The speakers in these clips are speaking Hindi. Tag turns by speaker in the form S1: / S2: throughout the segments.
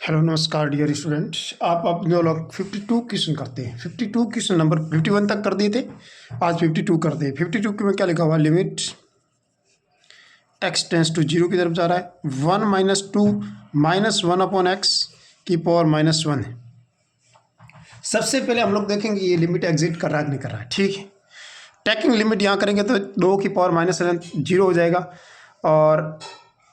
S1: हेलो नमस्कार डियर स्टूडेंट। आप लोग 52 क्वेश्चन करते हैं। 52 क्वेश्चन नंबर 51 तक कर दिए थे, आज 52 कर दे। 52 में क्या लिखा हुआ है? Limit x tends to zero की तरफ जा रहा है। 1 minus two minus one upon x की पावर माइनस वन है। सबसे पहले हम लोग देखेंगे ये लिमिट एग्जिट कर रहा है कि नहीं कर रहा है। ठीक है, टेकिंग लिमिट यहाँ करेंगे तो 2 की पावर माइनस जीरो हो जाएगा और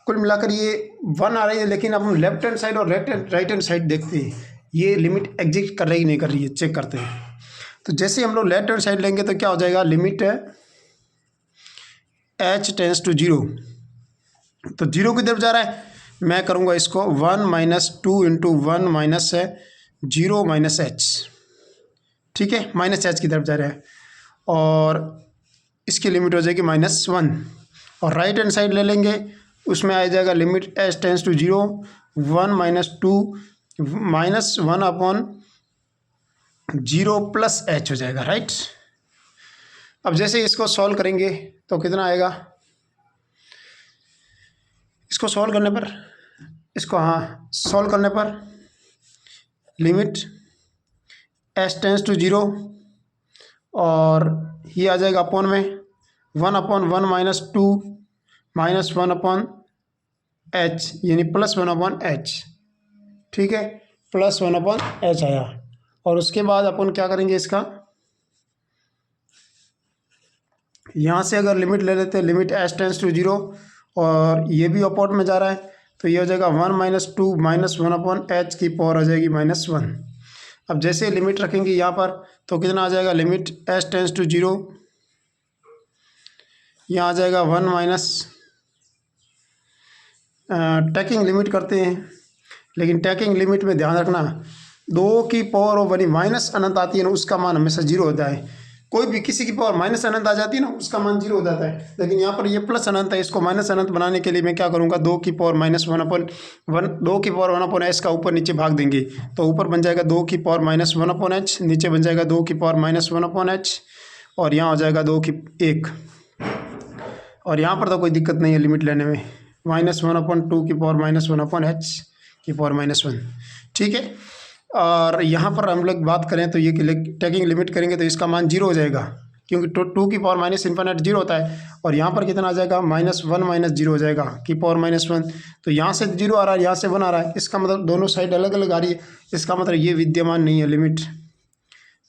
S1: कुल मिलाकर ये 1 आ रही है। लेकिन अब हम लेफ्ट हैंड साइड और राइट हैंड साइड देखते हैं, ये लिमिट एग्जिट कर रही नहीं कर रही है, चेक करते हैं। तो जैसे हम लोग लेफ्ट हैंड साइड लेंगे तो क्या हो जाएगा? लिमिट है h टेंस टू जीरो, तो जीरो की तरफ जा रहा है। मैं करूँगा इसको 1 minus two into one minus है जीरो माइनस एच। ठीक है, माइनस एच की तरफ जा रहा है और इसकी लिमिट हो जाएगी माइनस वन। और राइट हैंड साइड ले लेंगे, उसमें आ जाएगा limit h tends to zero 1 minus two minus one upon zero plus h हो जाएगा। राइट, अब जैसे इसको सॉल्व करेंगे तो कितना आएगा? इसको सॉल्व करने पर, इसको सॉल्व करने पर limit h tends to zero और ये आ जाएगा अपॉन में 1 upon one minus two minus one upon h, यानी प्लस वन अपॉन एच। ठीक है, प्लस वन अपॉन एच आया। और उसके बाद अपन क्या करेंगे? इसका यहाँ से अगर लिमिट ले लेते हैं, limit h tends to zero और ये भी अपोर्ट में जा रहा है, तो ये हो जाएगा 1 minus two minus one upon H की पावर आ जाएगी माइनस वन। अब जैसे लिमिट रखेंगे यहाँ पर तो कितना आ जाएगा? Limit h tends to zero, यहाँ आ जाएगा 1 माइनस, टैकिंग लिमिट करते हैं, लेकिन टैकिंग लिमिट में ध्यान रखना 2 की पावर ऑफ बनी माइनस अनंत आती है ना, उसका मान हमेशा जीरो होता है। कोई भी किसी की पावर माइनस अनंत आ जाती है ना, उसका मान जीरो हो जाता है। लेकिन यहाँ पर ये प्लस अनंत है, इसको माइनस अनंत बनाने के लिए मैं क्या करूँगा? 2 की power minus one upon one, 2 की पावर वन अपॉन एच का ऊपर नीचे भाग देंगे तो ऊपर बन जाएगा 2 की power minus one upon H, नीचे बन जाएगा 2 की power minus one upon H और यहाँ हो जाएगा 2 की एक। और यहाँ पर तो कोई दिक्कत नहीं है लिमिट लेने में, माइनस वन अपॉन टू की power minus one upon H की पावर माइनस वन। ठीक है, और यहाँ पर हम लोग बात करें तो ये टैकिंग लिमिट करेंगे तो इसका मान जीरो हो जाएगा, क्योंकि टू की पावर माइनस इन्फिनिट जीरो होता है। और यहाँ पर कितना आ जाएगा? माइनस वन माइनस जीरो हो जाएगा की पावर माइनस वन। तो यहाँ से जीरो आ रहा है, यहाँ से वन आ रहा है, इसका मतलब दोनों साइड अलग अलग आ रही है, इसका मतलब ये विद्यमान नहीं है, लिमिट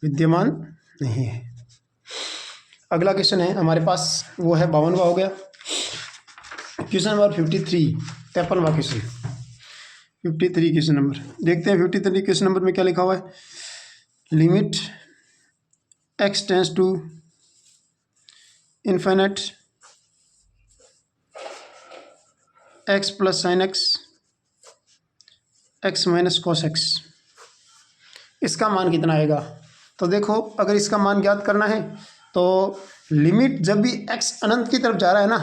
S1: विद्यमान नहीं है। अगला क्वेश्चन है हमारे पास, वो है 52वां हो गया। क्वेश्चन नंबर 53, 53वां क्वेश्चन, 53 क्वेश्चन नंबर देखते हैं। 53 क्वेश्चन नंबर में क्या लिखा हुआ है? Limit x tends to infinite x plus sine x x minus cos x, इसका मान कितना आएगा? तो देखो, अगर इसका मान ज्ञात करना है तो लिमिट जब भी एक्स अनंत की तरफ जा रहा है ना,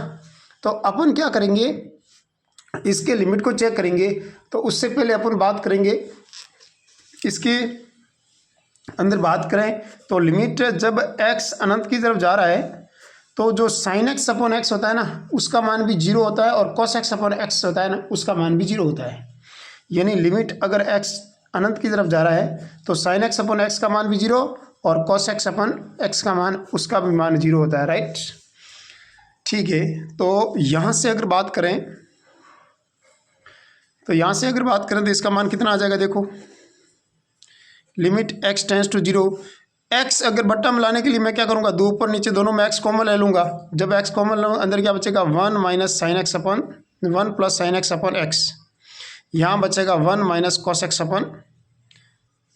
S1: तो अपन क्या करेंगे? इसके लिमिट को चेक करेंगे। तो उससे पहले अपन बात करेंगे, इसके अंदर बात करें तो लिमिट जब एक्स अनंत की तरफ जा रहा है तो जो साइन एक्स अपॉन एक्स होता है ना, उसका मान भी जीरो होता है, और कॉस एक्स अपॉन एक्स होता है ना, उसका मान भी जीरो होता है। यानी लिमिट अगर एक्स अनंत की तरफ जा रहा है तो साइन एक्स अपॉन एक्स का मान भी जीरो और कॉस एक्स अपॉन एक्स का मान, उसका भी मान जीरो होता है। राइट, ठीक है। तो यहाँ से अगर बात करें तो इसका मान कितना आ जाएगा? देखो, limit x tends to zero, x अगर बट्टा में लाने के लिए मैं क्या करूँगा? दो ऊपर नीचे दोनों में एक्स कॉमन ले लूँगा। जब एक्स कॉमन लूँगा, अंदर क्या बचेगा? 1 minus sine x upon 1 plus sine x upon x, यहाँ बचेगा 1 minus cos x upon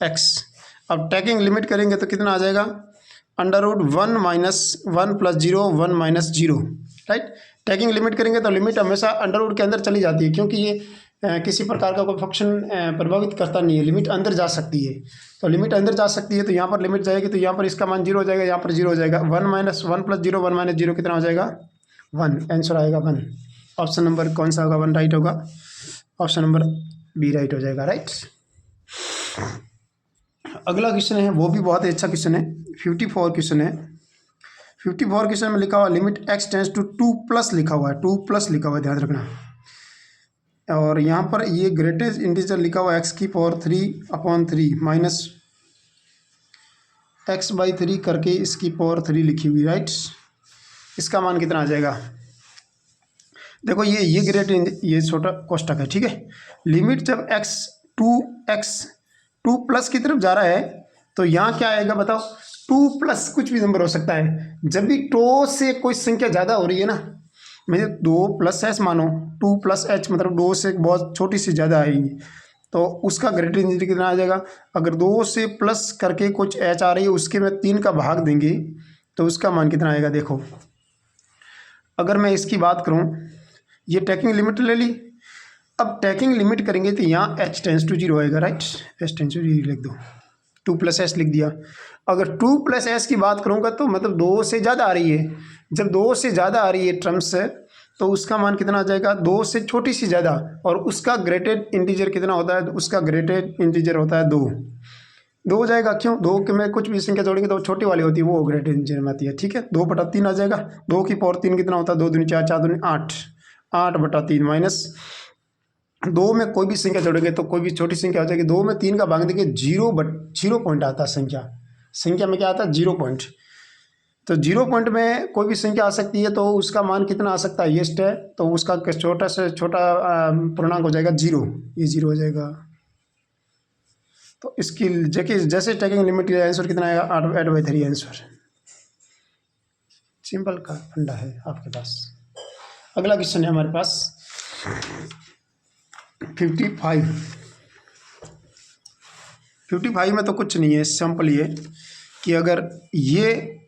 S1: x. अब टैकिंग लिमिट करेंगे तो कितना आ जाएगा? Under root 1 minus one plus zero 1 minus zero. Right, taking limit करेंगे तो लिमिट हमेशा अंडर रूट के अंदर चली जाती है, क्योंकि ये किसी प्रकार का कोई फंक्शन प्रभावित करता नहीं है, लिमिट अंदर जा सकती है। तो लिमिट अंदर जा सकती है तो यहाँ पर लिमिट जाएगी तो यहाँ पर इसका मान जीरो हो जाएगा, यहाँ पर जीरो हो जाएगा। 1 minus one plus zero 1 minus zero कितना हो जाएगा? 1। आंसर आएगा 1। ऑप्शन नंबर कौन सा होगा? 1 राइट होगा। ऑप्शन नंबर बी राइट हो जाएगा। राइट, अगला क्वेश्चन है, वो भी बहुत ही अच्छा क्वेश्चन है, 54 क्वेश्चन है। 54 क्वेश्चन में लिखा हुआ limit x tends to 2 plus लिखा हुआ है, 2 प्लस लिखा हुआ है, ध्यान रखना। और यहाँ पर ये ग्रेटेस्ट इंटीजर लिखा हुआ एक्स की पावर 3/3 माइनस x/3 करके इसकी पावर 3 लिखी हुई, राइट। इसका मान कितना आ जाएगा? देखो ये ग्रेट ये छोटा कोष्टक है, ठीक है। लिमिट जब x 2 प्लस की तरफ जा रहा है तो यहाँ क्या आएगा बताओ? 2 प्लस कुछ भी नंबर हो सकता है। जब भी टो से कोई संख्या ज़्यादा हो रही है ना, मुझे 2 प्लस एच मानो, 2 प्लस एच मतलब 2 से बहुत छोटी सी ज़्यादा आएगी, तो उसका ग्रेटर इंटीजर कितना आ जाएगा? अगर 2 से प्लस करके कुछ एच आ रही है उसके में 3 का भाग देंगे तो उसका मान कितना आएगा? देखो अगर मैं इसकी बात करूं, ये टैकिंग लिमिट ले ली। अब टैकिंग लिमिट करेंगे तो यहाँ h टेंस टू 0 आएगा, राइट। h टेंस टू 0 लिख दो, 2 प्लस एच लिख दिया। अगर 2 प्लस एच की बात करूँगा तो मतलब 2 से ज़्यादा आ रही है। जब 2 से ज़्यादा आ रही है टर्म्स से तो उसका मान कितना आ जाएगा? 2 से छोटी सी ज़्यादा, और उसका ग्रेटेड इंटीजर कितना होता है? उसका ग्रेटेड इंटीजर होता है 2 हो जाएगा। क्यों? 2 के में कुछ भी संख्या जोड़ेंगे तो छोटी वाली होती है, वो ग्रेटेड इंटीजर में आती है, ठीक है। 2/3 आ जाएगा। 2 की पावर 3 कितना होता है? 2 दूनी 4, 4 दूनी 8, 8/3 माइनस 2 में कोई भी संख्या जोड़ेंगे तो कोई भी छोटी संख्या हो जाएगी। 2 में 3 का भाग देंगे 0 पॉइंट आता है। संख्या में क्या आता है? 0 पॉइंट। तो 0 पॉइंट में कोई भी संख्या आ सकती है तो उसका मान कितना आ सकता है? हाईएस्ट है तो उसका छोटा से छोटा पूर्णांक हो जाएगा 0, ये 0 हो जाएगा। तो इसकी जैसे टैकिंग लिमिट का आंसर कितना आएगा? 8/3 आंसर। सिंपल का फंडा है आपके पास। अगला क्वेश्चन है हमारे पास 55 में तो कुछ नहीं है, सिंपल ये कि अगर ये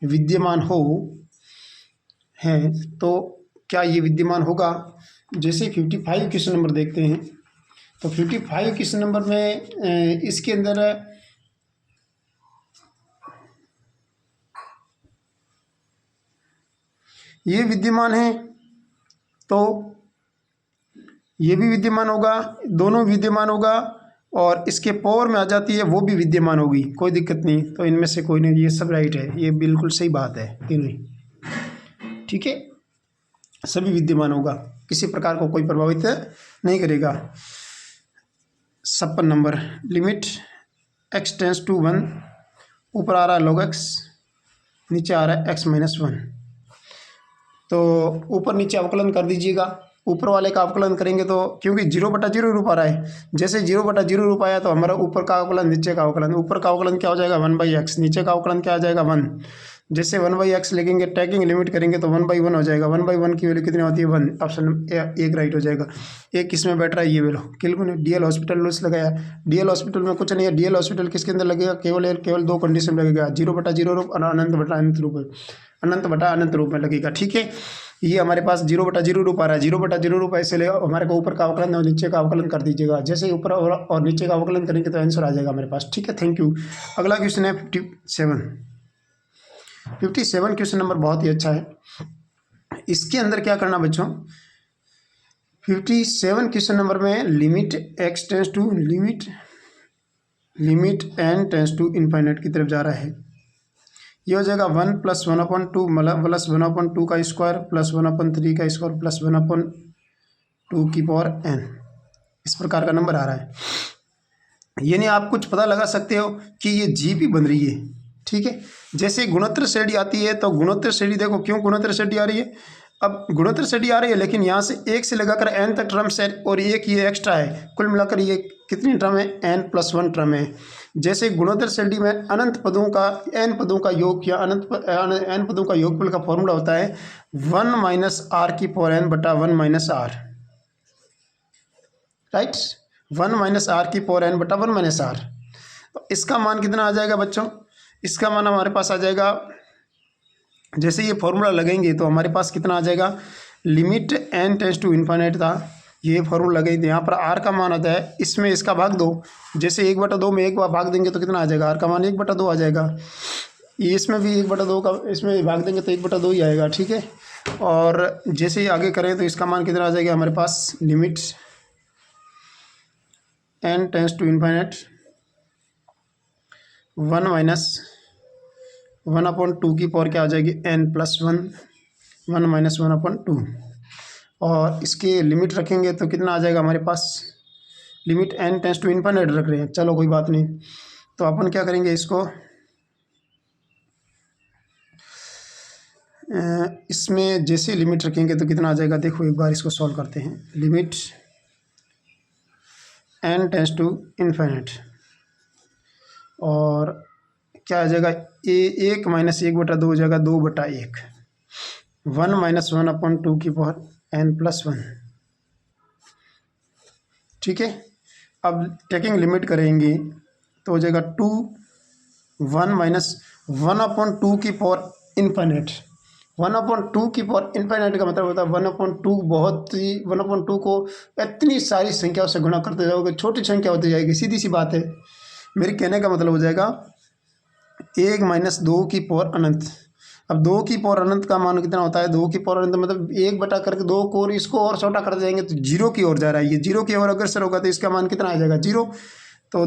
S1: विद्यमान हो है तो क्या ये विद्यमान होगा? जैसे 55 क्वेश्चन नंबर देखते हैं तो 55 क्वेश्चन नंबर में इसके अंदर ये विद्यमान है तो ये भी विद्यमान होगा, दोनों विद्यमान होगा, और इसके पावर में आ जाती है वो भी विद्यमान होगी, कोई दिक्कत नहीं। तो इनमें से कोई नहीं, ये सब राइट है, ये बिल्कुल सही बात है तीनों ही, ठीक है। सभी विद्यमान होगा, किसी प्रकार को कोई प्रभावित नहीं करेगा। 56 number limit x tends to 1, ऊपर आ रहा है log x, नीचे आ रहा है x-1। तो ऊपर नीचे अवकलन कर दीजिएगा। ऊपर वाले का अवकलन करेंगे तो क्योंकि 0/0 रूप आ रहा है, जैसे 0/0 रूप आया तो हमारा ऊपर का अवकलन नीचे का अवकलन, ऊपर का अवकलन क्या हो जाएगा? 1/x, नीचे का अवकलन क्या आ जाएगा? 1। जैसे 1/x लिखेंगे, टैकिंग लिमिट करेंगे तो 1/1 हो जाएगा। 1/1 की वैल्यू कितनी होती है? 1। ऑप्शन एक राइट हो जाएगा। एक किस में बैठ रहा है? ये वैल्यू केवल DL हॉस्पिटल लूस लगाया। DL हॉस्पिटल में कुछ नहीं है, DL हॉस्पिटल किसके अंदर लगेगा? केवल 2 कंडीशन में लगेगा, 0/0 रूप और अनंत/अनंत रूप, अनंत/अनंत रूप में लगेगा, ठीक है। ये हमारे पास 0/0 रूप आ रहा है, 0/0 रूप ऐसे लेगा हमारे को ऊपर का अवकलन और नीचे का अवकलन कर दीजिएगा। जैसे ऊपर और नीचे का अवकलन करेंगे तो आंसर आ जाएगा हमारे पास, ठीक है। Thank you. अगला क्वेश्चन है 57 क्वेश्चन नंबर बहुत ही अच्छा है। इसके अंदर क्या करना बच्चों? 57 क्वेश्चन नंबर में limit x tends to limit n tends to infinite की तरफ जा रहा है। ये हो जाएगा 1 + 1/2 प्लस 1/2 का स्क्वायर प्लस 1/3 का स्क्वायर प्लस 1/2 की पावर n, इस प्रकार का नंबर आ रहा है। यानी आप कुछ पता लगा सकते हो कि ये GP बन रही है, ठीक है। जैसे गुणोत्तर श्रेणी आती है तो गुणोत्तर श्रेणी देखो, क्यों गुणोत्तर श्रेणी आ रही है? अब गुणोत्तर श्रेणी आ रही है लेकिन यहाँ से 1 से लगाकर n तक टर्म्स है और एक ये एक्स्ट्रा है, कुल मिलाकर ये कितनी टर्म है? n+1 टर्म है। जैसे गुणोत्तर श्रेणी में अनंत पदों का n पदों का योग या n पदों का योगफल का फॉर्मूला होता है 1 - r की पावर n बटा 1 - r, राइट। 1 - r की पावर n बटा 1 - r। तो इसका मान कितना आ जाएगा बच्चों? इसका मान हमारे पास आ जाएगा, जैसे ये फॉर्मूला लगेंगे तो हमारे पास कितना आ जाएगा? Limit n tends to infinite था, ये फॉर्मूला लगेगी, यहाँ पर r का मान आता है, इसमें इसका भाग 2, जैसे 1/2 में एक बार भाग देंगे तो कितना आ जाएगा? r का मान 1/2 आ जाएगा। इसमें भी 1/2 का, इसमें भी भाग देंगे तो 1/2 ही आएगा, ठीक है। और जैसे ही आगे करें तो इसका मान कितना आ जाएगा हमारे पास? Limit n tends to infinite 1 - 1/2 की पावर क्या आ जाएगी? n+1, 1 - 1/2। और इसके लिमिट रखेंगे तो कितना आ जाएगा हमारे पास, limit n tends to infinite रख रहे हैं, चलो कोई बात नहीं। तो अपन क्या करेंगे, इसको इसमें जैसे लिमिट रखेंगे तो कितना आ जाएगा, देखो एक बार इसको सॉल्व करते हैं। Limit n tends to infinite और क्या आ जाएगा, एक माइनस एक बटा दो हो जाएगा 2/1, 1 माइनस 1/2 की पावर n+1, ठीक है। अब टेकिंग लिमिट करेंगे तो हो जाएगा 2, 1 माइनस 1/2 की पावर इन्फिनिट। 1/2 की पावर इन्फिनिट का मतलब होता है 1/2 बहुत ही 1/2 को इतनी सारी संख्याओं से गुणा करते जाओगे, छोटी संख्या होती जाएगी, सीधी सी बात है। मेरे कहने का मतलब हो जाएगा 1 माइनस 2 की पावर अनंत। अब 2 की पावर अनंत का मान कितना होता है, 2 की पावर अनंत मतलब 1 बटा करके 2 को और इसको और छोटा कर जाएंगे तो 0 की ओर जा रहा है, ये 0 की ओर अग्रसर होगा तो इसका मान कितना आ जाएगा 0। तो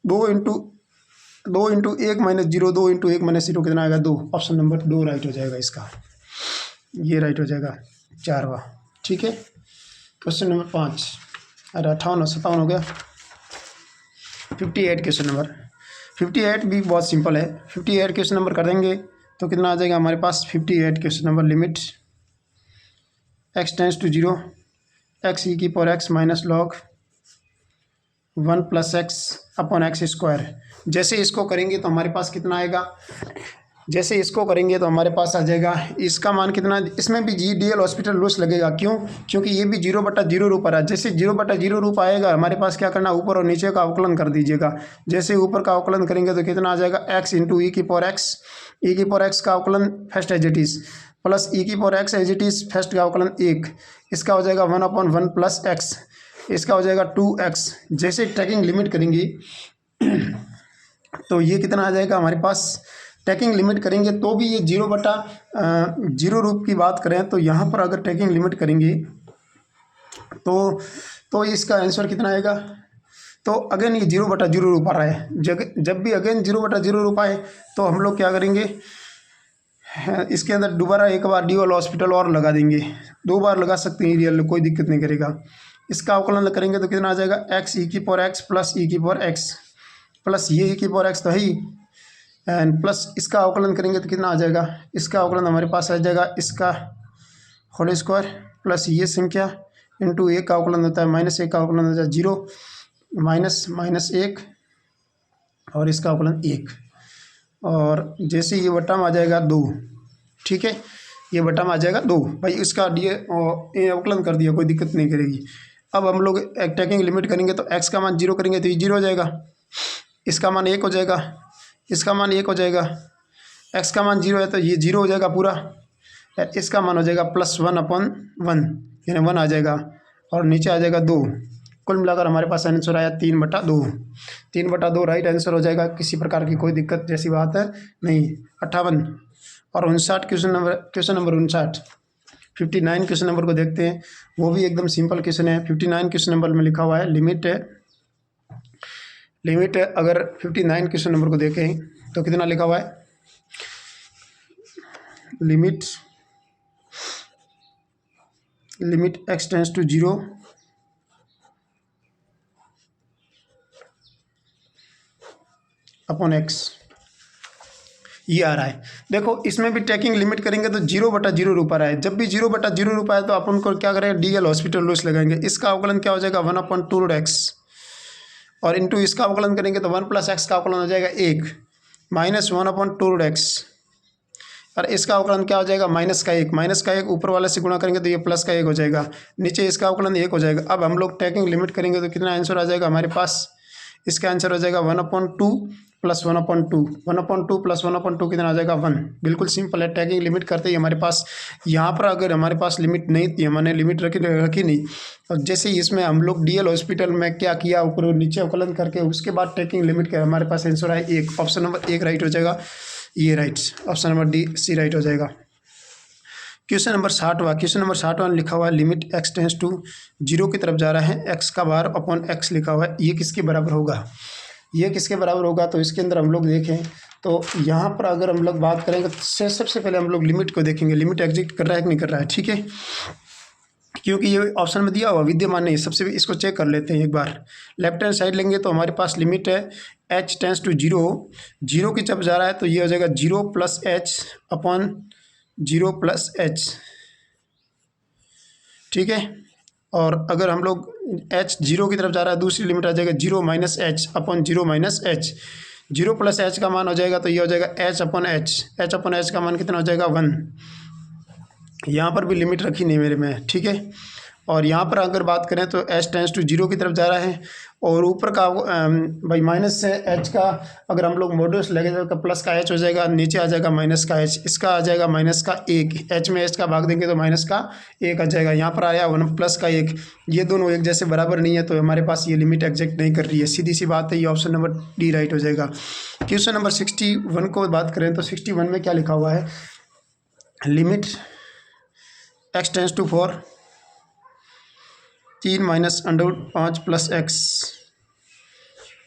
S1: 2 इंटू 1 माइनस 0, 2 इंटू 1 माइनस 0 कितना आएगा 2। ऑप्शन नंबर 2 राइट हो जाएगा इसका, ये राइट हो जाएगा 4वां, ठीक है। क्वेश्चन नंबर 5, अरे 58 और 57 हो गया। 58 क्वेश्चन नंबर, 58 भी बहुत सिंपल है। 58 क्वेश्चन नंबर कर देंगे तो कितना आ जाएगा हमारे पास, 58 question number, limit x tends to 0 x e की power x minus log 1 plus x upon x square. जैसे इसको करेंगे तो हमारे पास कितना आएगा, जैसे इसको करेंगे तो हमारे पास आ जाएगा, इसका मान कितना, इसमें भी GDL हॉस्पिटल लॉस लगेगा, क्यों, क्योंकि ये भी 0/0 रूप आ रहा है। जैसे 0/0 रूप आएगा हमारे पास क्या करना, ऊपर और नीचे का अवकलन कर दीजिएगा। जैसे ऊपर का अवकलन करेंगे तो कितना आ जाएगा, x इंटू ई की पावर एक्स का अवकलन first as it is plus e की power x as it is first का अवकलन 1, इसका हो जाएगा 1/1 प्लस एक्स, इसका हो जाएगा 2x। जैसे टैकिंग लिमिट करेंगे तो ये कितना आ जाएगा हमारे पास, टैकिंग लिमिट करेंगे तो भी ये 0/0 रूप की बात करें तो यहाँ पर अगर टैकिंग लिमिट करेंगे तो इसका आंसर कितना आएगा। तो अगेन ये 0/0 रूप आ रहा है, जब भी अगेन 0/0 रूप आए तो हम लोग क्या करेंगे, इसके अंदर दोबारा एक बार डीएल हॉस्पिटल और लगा देंगे, 2 बार लगा सकते हैं रियल, कोई दिक्कत नहीं करेगा। इसका अवकलन करेंगे तो कितना आ जाएगा, x e की पावर x प्लस ई की पावर x प्लस ये ई की पावर x तो है ही, एंड प्लस इसका अवकलन करेंगे तो कितना आ जाएगा, इसका अवकलन हमारे पास आ जाएगा इसका होल स्क्वायर प्लस ये संख्या इंटू 1 का अवकलन होता है -1 का अवकलन होता है 0 -1 और इसका अवकलन 1, और जैसे ये बटा में आ जाएगा 2, ठीक है, ये बटा में आ जाएगा 2 भाई, इसका डी अवकलन कर दिया, कोई दिक्कत नहीं करेगी। अब हम लोग टैकिंग लिमिट करेंगे तो x का मान 0 करेंगे तो ये 0 हो जाएगा, इसका मान 1 हो जाएगा, इसका मान 1 हो जाएगा, x का मान 0 है तो ये 0 हो जाएगा पूरा, इसका मान हो जाएगा +1/1 यानी 1 आ जाएगा, और नीचे आ जाएगा 2। कुल मिलाकर हमारे पास आंसर आया 3/2, 3/2 राइट आंसर हो जाएगा, किसी प्रकार की कोई दिक्कत जैसी बात है नहीं। 58 और 59 क्वेश्चन नंबर 59, 59 क्वेश्चन नंबर को देखते हैं, वो भी एकदम सिंपल क्वेश्चन है। 59 क्वेश्चन नंबर में लिखा हुआ है लिमिट अगर 59 क्वेश्चन नंबर को देखें तो कितना लिखा हुआ है, limit x tends to 0 upon x, ये आ रहा है। देखो इसमें भी टैकिंग लिमिट करेंगे तो 0/0 रूप आ रहा है, जब भी 0/0 रूप आए तो अपन को क्या करेंगे, डीएल हॉस्पिटल लॉस लगाएंगे। इसका अवकलन क्या हो जाएगा 1/2x, और इंटू इसका अवकलन करेंगे तो 1 प्लस एक्स का अवकलन हो जाएगा 1 -1/2x, और इसका अवकलन क्या हो जाएगा -1 का 1 ऊपर वाले से गुणा करेंगे तो ये प्लस का 1 हो जाएगा, नीचे इसका अवकलन 1 हो जाएगा। अब हम लोग टैकिंग लिमिट करेंगे तो कितना आंसर आ जाएगा हमारे पास, इसका आंसर हो जाएगा 1/2 प्लस 1/2, 1/2 प्लस 1/2 कितना आ जाएगा 1। बिल्कुल सिंपल है, टैकिंग लिमिट करते ही हमारे पास यहाँ पर अगर हमारे पास लिमिट नहीं थी, हमने लिमिट रखी नहीं, और जैसे ही इसमें हम लोग डीएल हॉस्पिटल में क्या किया, ऊपर और नीचे अवकलन करके उसके बाद टैकिंग लिमिट कर हमारे पास आंसर आया 1। ऑप्शन नंबर 1 राइट हो जाएगा, ये right, option number D C right हो जाएगा। क्वेश्चन नंबर 60वां, क्वेश्चन नंबर 60वां लिखा हुआ है लिमिट x टेंस टू 0 की तरफ जा रहा है, x का बार अपॉन x लिखा हुआ है, ये किसके बराबर होगा, ये किसके बराबर होगा। तो इसके अंदर हम लोग देखें तो यहाँ पर अगर हम लोग बात करेंगे तो सबसे पहले हम लोग लिमिट को देखेंगे, लिमिट एग्जिस्ट कर रहा है कि नहीं कर रहा है, ठीक है। क्योंकि ये ऑप्शन में दिया हुआ विद्यमान नहीं। सबसे इसको चेक कर लेते हैं एक बार। लेफ्ट हैंड साइड लेंगे तो हमारे पास लिमिट है h tends to zero, zero की जब जा रहा है तो ये हो जाएगा zero plus h upon zero plus h, ठीक है। और अगर हम लोग h जीरो की तरफ जा रहा है, दूसरी लिमिट आ जाएगा zero minus H upon zero minus H. Zero plus H का मान हो जाएगा तो ये हो जाएगा H upon H, H upon H का मान कितना हो जाएगा 1। यहाँ पर भी लिमिट रखी नहीं मेरे में, ठीक है। और यहाँ पर अगर बात करें तो h टेंस टू जीरो की तरफ जा रहा है और ऊपर का भाई माइनस से h का अगर हम लोग मॉड्यूलस लगेगा तो प्लस का h हो जाएगा, नीचे आ जाएगा माइनस का h, इसका आ जाएगा माइनस का 1, h में h का भाग देंगे तो माइनस का 1 आ जाएगा। यहाँ पर आया 1 प्लस का 1, ये दोनों एक जैसे बराबर नहीं है तो हमारे पास ये लिमिट एग्जैक्ट नहीं कर रही है। सीधी सी बात है, ये ऑप्शन नंबर डी राइट हो जाएगा। क्वेश्चन नंबर 61 को बात करें तो 61 में क्या लिखा हुआ है, limit x tends to 4 3 minus under 5 plus x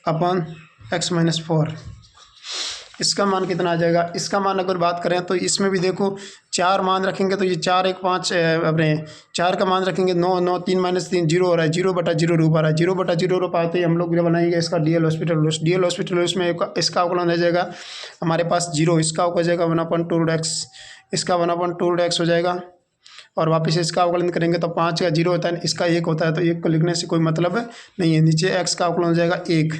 S1: upon x minus 4, इसका मान कितना आ जाएगा। इसका मान अगर बात करें तो इसमें भी देखो 4 मान रखेंगे तो ये 4 1 5 अपने 4 का मान रखेंगे 9 9 3 माइनस 3 जीरो हो रहा है, 0/0 रूप आ रहा है, 0/0 रूप आते ही हम लोग बनाएंगे इसका DL hospital rules. DL hospital rules में इसका अवकलन हो जाएगा हमारे पास 0, इसका हो जाएगा 1/2x, इसका 1/2x हो जाएगा। और वापस इसका अवकलन करेंगे तो 5 का 0 होता है, इसका 1 होता है तो 1 को लिखने से कोई मतलब नहीं है। नीचे x का अवकलन हो जाएगा 1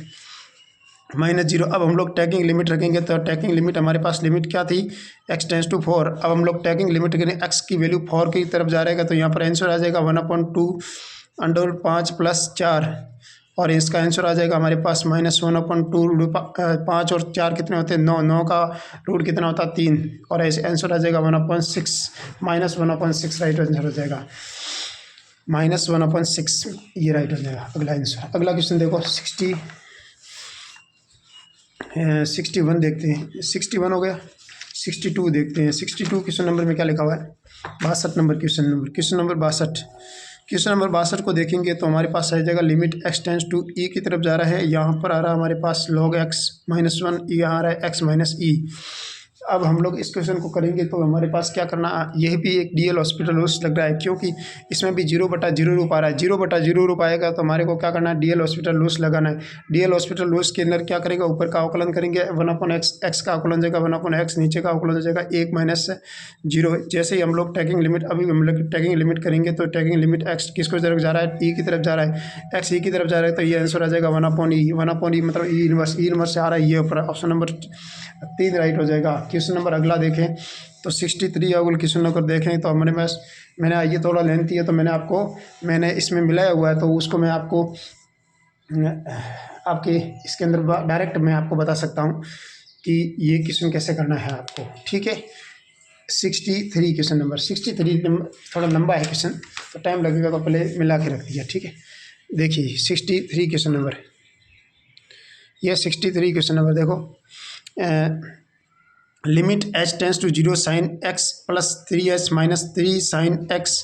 S1: माइनस 0। अब हम लोग टैगिंग लिमिट रखेंगे तो टैगिंग लिमिट हमारे पास लिमिट क्या थी, x टेंस टू 4। अब हम लोग टैगिंग लिमिट करें, x की वैल्यू 4 की तरफ जा रहेगा तो यहाँ पर आंसर आ जाएगा 1/2 अंडर 5 प्लस 4, और इसका आंसर आ जाएगा हमारे पास -1/2 5 और 4 कितने होते हैं 9, 9 का रूट कितना होता है 3, और ऐसे आंसर आ जाएगा 1/6 -1/6 राइट आंसर हो जाएगा, -1/6 ये राइट हो जाएगा अगला आंसर। अगला क्वेश्चन देखो 61 देखते हैं, 61 हो गया। 62 देखते हैं, 62 क्वेश्चन नंबर में क्या लिखा हुआ है, 62 number question number 62। Question number 62 को देखेंगे तो हमारे पास आ जाएगा limit x tends to e की तरफ जा रहा है, यहाँ पर आ रहा है हमारे पास log x -1, यहाँ आ रहा है x माइनस ई। अब हम लोग इस क्वेश्चन को करेंगे तो हमारे पास क्या करना, यह भी एक डीएल हॉस्पिटल लूस लग रहा है क्योंकि इसमें भी 0/0 रूप आ रहा है। 0/0 रूप आएगा तो हमारे को क्या करना है, डीएल हॉस्पिटल लूस लगाना है। डीएल हॉस्पिटल लूस के अंदर क्या करेगा, ऊपर का अवकलन करेंगे 1/x, x का अवकलन हो जाएगा 1/x, नीचे का अवकलन हो जाएगा 1 माइनस 0। जैसे ही हम लोग टैगिंग लिमिट, अभी हम लोग टैगिंग लिमिट करेंगे तो टैगिंग लिमिट x किसको तरफ जा रहा है, e की तरफ जा रहा है, x e की तरफ जा रहा है तो ये आंसर आ जाएगा 1/e मतलब ई इनवर्स से आ रहा है, ये ऊपर ऑप्शन नंबर 3 राइट हो जाएगा। क्वेश्चन नंबर अगला देखें तो 63 अगल क्वेश्चन नंबर देखें तो हमारे पास मैंने ये थोड़ा लेंथी है तो मैंने इसमें मिलाया हुआ है तो उसको मैं आपको आपके इसके अंदर डायरेक्ट मैं आपको बता सकता हूँ कि ये क्वेश्चन कैसे करना है आपको, ठीक है। 63 क्वेश्चन नंबर 63 थोड़ा लंबा है क्वेश्चन तो टाइम लगेगा तो पहले मिला के रख दिया, ठीक है। देखिए 63 क्वेश्चन नंबर, ये 63 क्वेश्चन नंबर देखो, limit h tends to 0 sine x plus 3h minus 3 sine x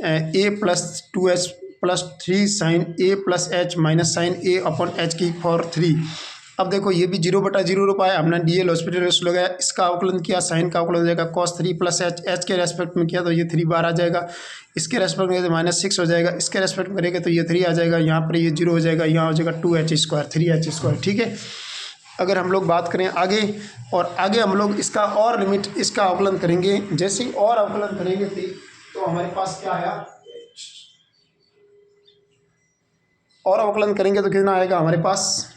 S1: a plus 2h plus 3 sine a plus h minus sine a upon h की फॉर 3। अब देखो ये भी 0/0 रूप आया, हमने डीएल हॉस्पिटल लूस लगाया, इसका अवकलन किया, साइन का अवकलन हो जाएगा cos 3 प्लस h के रेस्पेक्ट में किया तो ये 3 बार आ जाएगा, इसके रेस्पेक्ट में -6 हो जाएगा, इसके रेस्पेक्ट में करेंगे तो ये 3 आ जाएगा, यहाँ पर ये 0 हो जाएगा, यहाँ हो जाएगा 2h² 3h², ठीक है। अगर हम लोग बात करें आगे, और आगे हम लोग इसका और लिमिट इसका अवकलन करेंगे, जैसे ही और अवकलन करेंगे तो हमारे पास क्या आया, और अवकलन करेंगे तो कितना आएगा हमारे पास,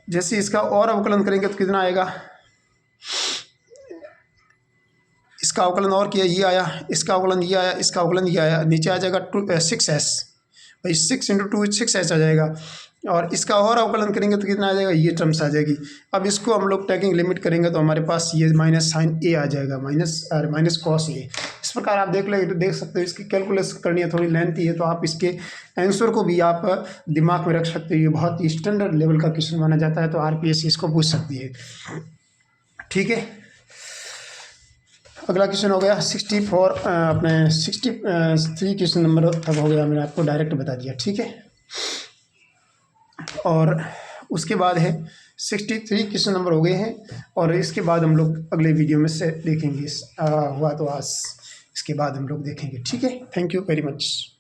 S1: जैसे इसका और अवकलन करेंगे तो कितना आएगा, इसका अवकलन और किया ये आया, इसका अवकलन ये आया, इसका अवकलन ये आया, नीचे आ जाएगा 6s, भाई 6 × 2 6s आ जाएगा, और इसका और अवकलन करेंगे तो कितना आ जाएगा, ये टर्म्स आ जाएगी। अब इसको हम लोग टैगिंग लिमिट करेंगे तो हमारे पास ये माइनस साइन ए आ जाएगा, माइनस कॉस ए। इस प्रकार आप देख सकते हो, इसकी कैलकुलेशन करनी है, थोड़ी लेंथी है तो आप इसके आंसर को भी आप दिमाग में रख सकते हो। ये बहुत ही स्टैंडर्ड लेवल का क्वेश्चन माना जाता है तो आरपीएससी इसको पूछ सकती है, ठीक है। अगला क्वेश्चन हो गया 64 अपने 63 क्वेश्चन नंबर अब हो गया, मैंने आपको डायरेक्ट बता दिया, ठीक है। और उसके बाद है 63 क्वेश्चन नंबर हो गए हैं, और इसके बाद हम लोग अगले वीडियो में से देखेंगे हुआ तो आज इसके बाद हम लोग देखेंगे। ठीक है, थैंक यू वेरी मच।